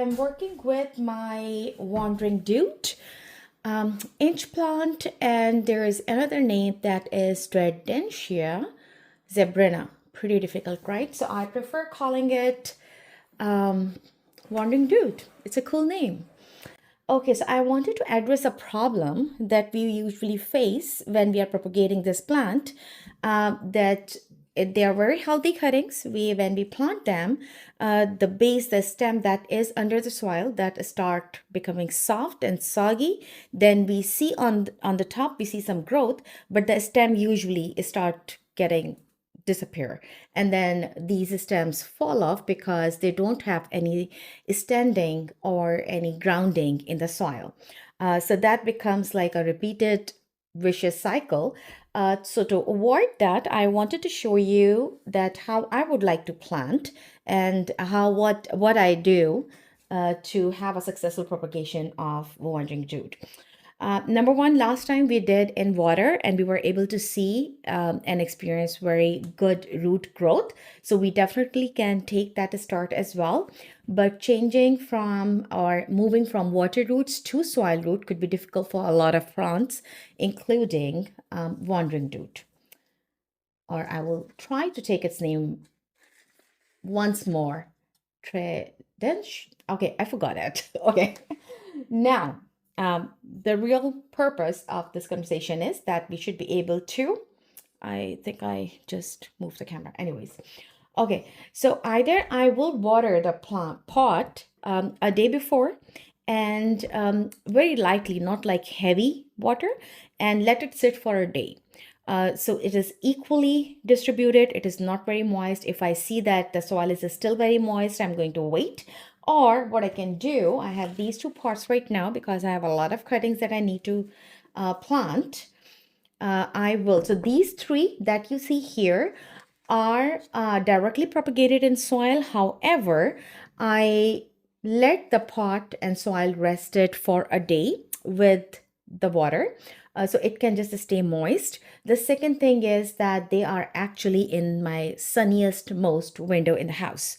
I'm working with my wandering dude, inch plant, and there is another name that is Tradescantia zebrina. Pretty difficult, right? So I prefer calling it wandering dude. It's a cool name. Okay, so I wanted to address a problem that we usually face when we are propagating this plant, that they are very healthy cuttings. When we plant them, the base, the stem that is under the soil, that start becoming soft and soggy. Then we see on the top, we see some growth, but the stem usually start getting disappear, and then these stems fall off because they don't have any standing or any grounding in the soil. So that becomes like a repeated vicious cycle. So to avoid that, I wanted to show you that how I would like to plant, and how what I do to have a successful propagation of wandering jute. Number one, last time we did in water, and we were able to see and experience very good root growth. So we definitely can take that to start as well. But changing from or moving from water roots to soil root could be difficult for a lot of plants, including wandering root. Or I will try to take its name once more. Okay, I forgot it. Okay. Now, the real purpose of this conversation is that we should be able to, I think I just moved the camera. Anyways, okay, so either I will water the plant pot a day before, and very lightly, not like heavy water, and let it sit for a day. So it is equally distributed. It is not very moist. If I see that the soil is still very moist, I'm going to wait. Or what I can do, I have these two pots right now because I have a lot of cuttings that I need to plant. So these three that you see here are directly propagated in soil. However, I let the pot and soil rested for a day with the water, so it can just stay moist. The second thing is that they are actually in my sunniest most window in the house.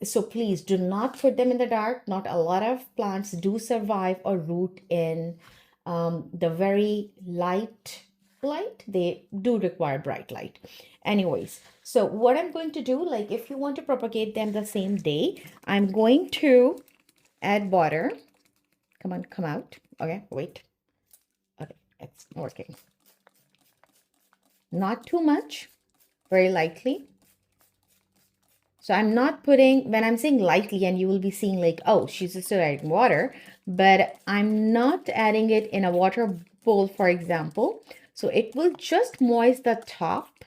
So please do not put them in the dark. Not a lot of plants do survive or root in the very light. They do require bright light. Anyways, so what I'm going to do, like if you want to propagate them the same day, I'm going to add water. Come on, come out. Okay, wait. Okay, it's working. Not too much, very lightly. So I'm not putting, when I'm saying lightly, and you will be seeing like, oh, she's just adding water, but I'm not adding it in a water bowl, for example. So it will just moist the top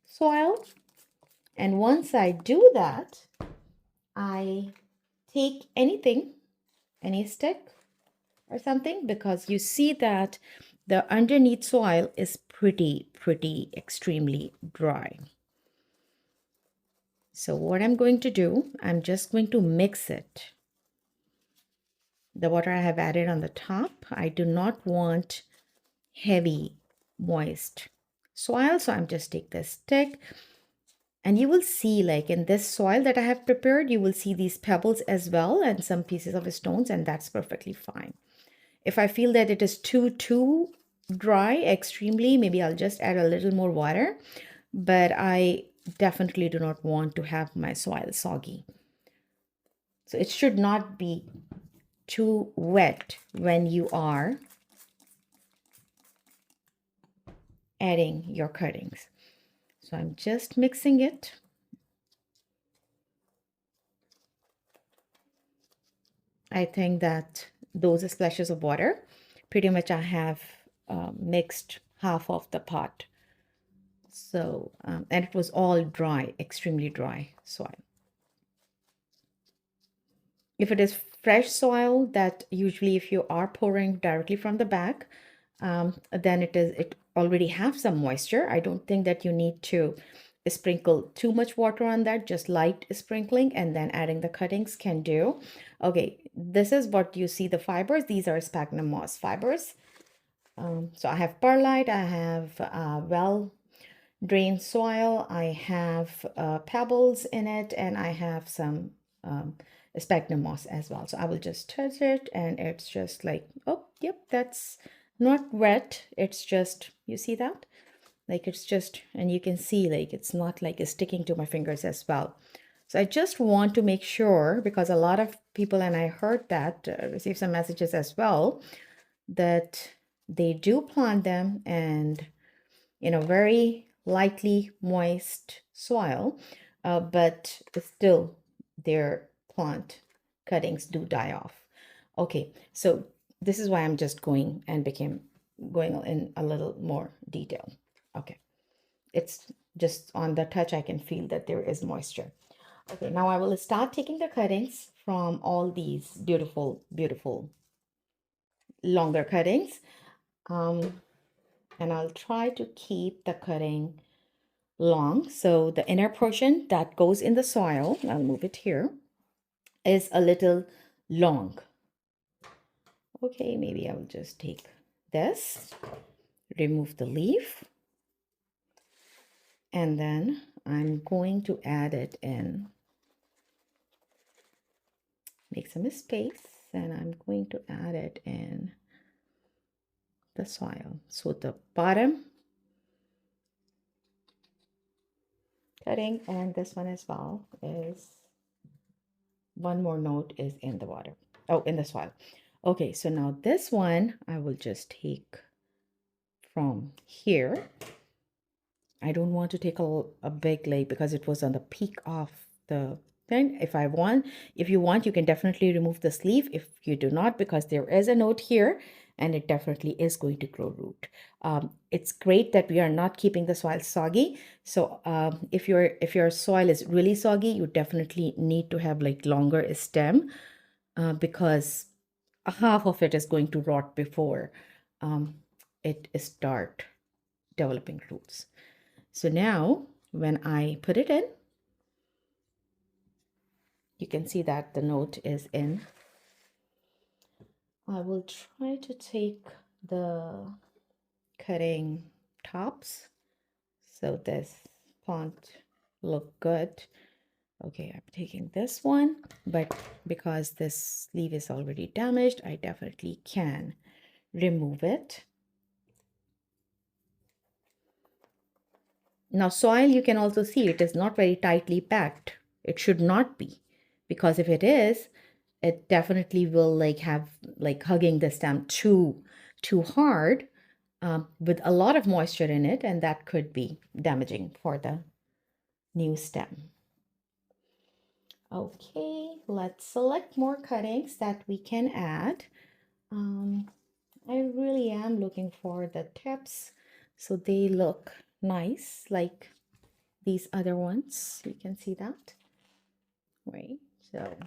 soil. And once I do that, I take anything, any stick or something, because you see that the underneath soil is pretty extremely dry. So what I'm going to do, I'm just going to mix it. The water I have added on the top, I do not want heavy, moist soil. So I'm just take this stick, and you will see like in this soil that I have prepared, you will see these pebbles as well and some pieces of stones, and that's perfectly fine. If I feel that it is too dry, extremely, maybe I'll just add a little more water, but I definitely do not want to have my soil soggy. So it should not be too wet when you are adding your cuttings. So I'm just mixing it. I think that those splashes of water, pretty much I have mixed half of the pot. So, and it was all dry, extremely dry soil. If it is fresh soil, that usually if you are pouring directly from the bag, then it already have some moisture. I don't think that you need to sprinkle too much water on that. Just light sprinkling and then adding the cuttings can do. Okay, this is what you see, the fibers. These are sphagnum moss fibers. So I have perlite, I have well drained soil, I have pebbles in it, and I have some sphagnum moss as well. So I will just touch it and it's just like, oh, yep, that's not wet. It's just, you see that? Like it's just, and you can see like it's not like it's sticking to my fingers as well. So I just want to make sure, because a lot of people, and I heard that, received some messages as well, that they do plant them and in a very lightly moist soil, but still their plant cuttings do die off. Okay, so this is why I'm just going in a little more detail. Okay, it's just on the touch, I can feel that there is moisture. Okay, now I will start taking the cuttings from all these beautiful, beautiful longer cuttings. And I'll try to keep the cutting long. So the inner portion that goes in the soil, I'll move it here, is a little long. Okay, maybe I will just take this, remove the leaf, and then I'm going to add it in. Make some space, and I'm going to add it in the soil. So the bottom cutting and this one as well is one more note is in the water. Oh, in the soil. Okay, so now this one I will just take from here. I don't want to take a big lake because it was on the peak of the thing. If you want, you can definitely remove the sleeve. If you do not, because there is a note here and it definitely is going to grow root. It's great that we are not keeping the soil soggy. So if your soil is really soggy, you definitely need to have like longer stem because half of it is going to rot before it start developing roots. So now when I put it in, you can see that the note is in. I will try to take the cutting tops so this plant look good. Okay, I'm taking this one, but because this sleeve is already damaged, I definitely can remove it. Now soil, you can also see it is not very tightly packed. It should not be, because if it is, it definitely will like have like hugging the stem too hard with a lot of moisture in it, and that could be damaging for the new stem. Okay, let's select more cuttings that we can add. I really am looking for the tips so they look nice like these other ones. You can see that, right? So,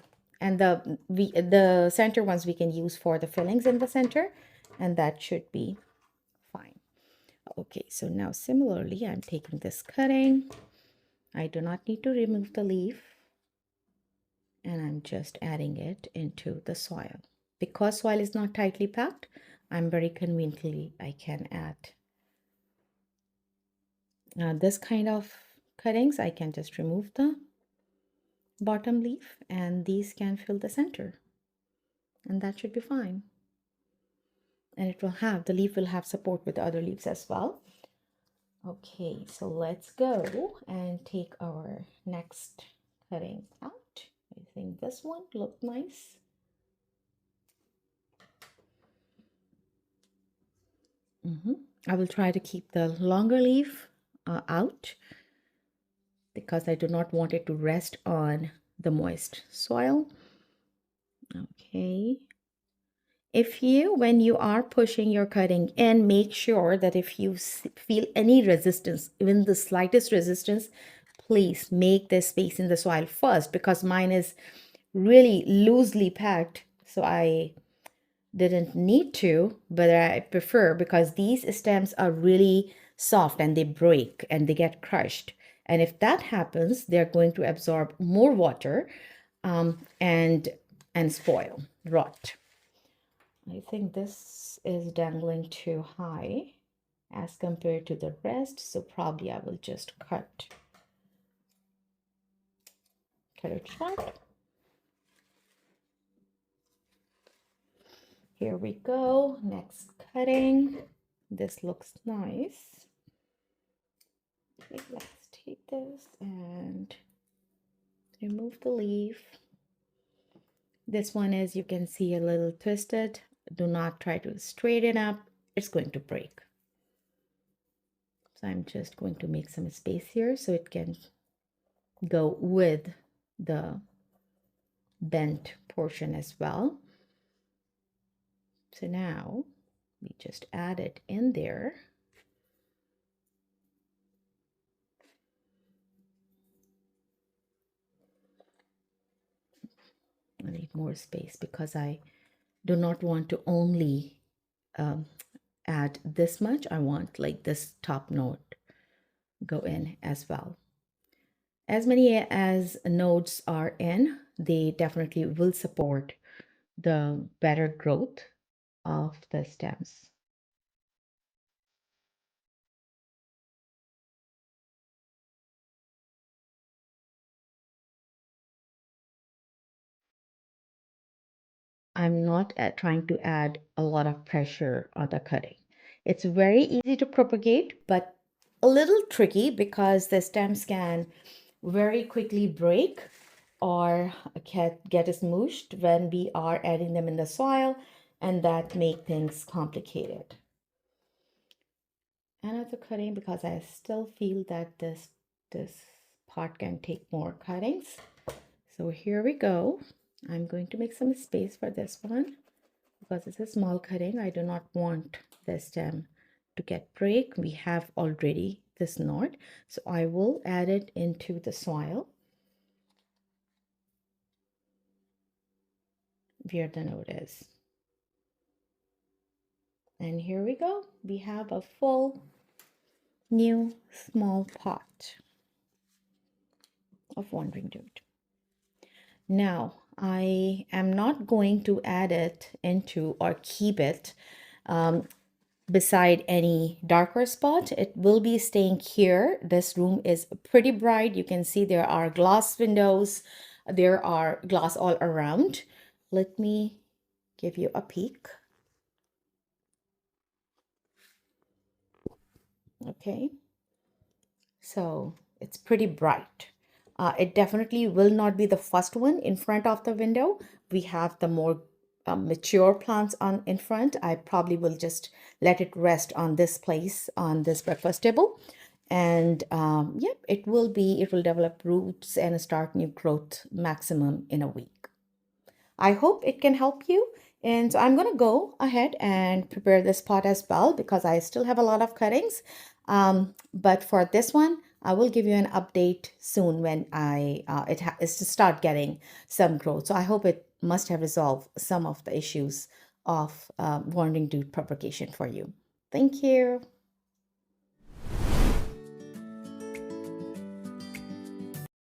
and the center ones we can use for the fillings in the center, and that should be fine. Okay, so now similarly, I'm taking this cutting. I do not need to remove the leaf, and I'm just adding it into the soil. Because soil is not tightly packed, I'm very conveniently, I can add this kind of cuttings. I can just remove the bottom leaf and these can fill the center, and that should be fine. And it will have, the leaf will have support with the other leaves as well. Okay, so let's go and take our next cutting out. I think this one looked nice. I will try to keep the longer leaf out because I do not want it to rest on the moist soil. Okay. If you, when you are pushing your cutting in, make sure that if you feel any resistance, even the slightest resistance, please make the space in the soil first, because mine is really loosely packed. So I didn't need to, but I prefer, because these stems are really soft and they break and they get crushed. And if that happens, they're going to absorb more water and spoil, rot. I think this is dangling too high as compared to the rest, so probably I will just cut it short. Here we go. Next cutting. This looks nice. Okay, let's take this and remove the leaf. This one is, you can see, a little twisted. Do not try to straighten up. It's going to break. So I'm just going to make some space here so it can go with the bent portion as well. So now we just add it in there. I need more space because I do not want to only add this much. I want like this top note go in as well. As many as nodes are in, they definitely will support the better growth of the stems. I'm not trying to add a lot of pressure on the cutting. It's very easy to propagate, but a little tricky because the stems can very quickly break or get smooshed when we are adding them in the soil, and that make things complicated. Another cutting because I still feel that this part can take more cuttings. So here we go. I'm going to make some space for this one because it's a small cutting. I do not want the stem to get break. We have already this knot, so I will add it into the soil where the node is. And here we go. We have a full new small pot of wandering dude. Now I am not going to add it into or keep it beside any darker spot. It will be staying here. This room is pretty bright. You can see there are glass windows. There are glass all around. Let me give you a peek. Okay, so it's pretty bright. It definitely will not be the first one in front of the window. We have the more mature plants on in front. I probably will just let it rest on this place, on this breakfast table. And yep, it will develop roots and start new growth maximum in a week. I hope it can help you. And so I'm going to go ahead and prepare this pot as well because I still have a lot of cuttings. But for this one, I will give you an update soon when it is to start getting some growth. So I hope it must have resolved some of the issues of wandering dude propagation for you. Thank you.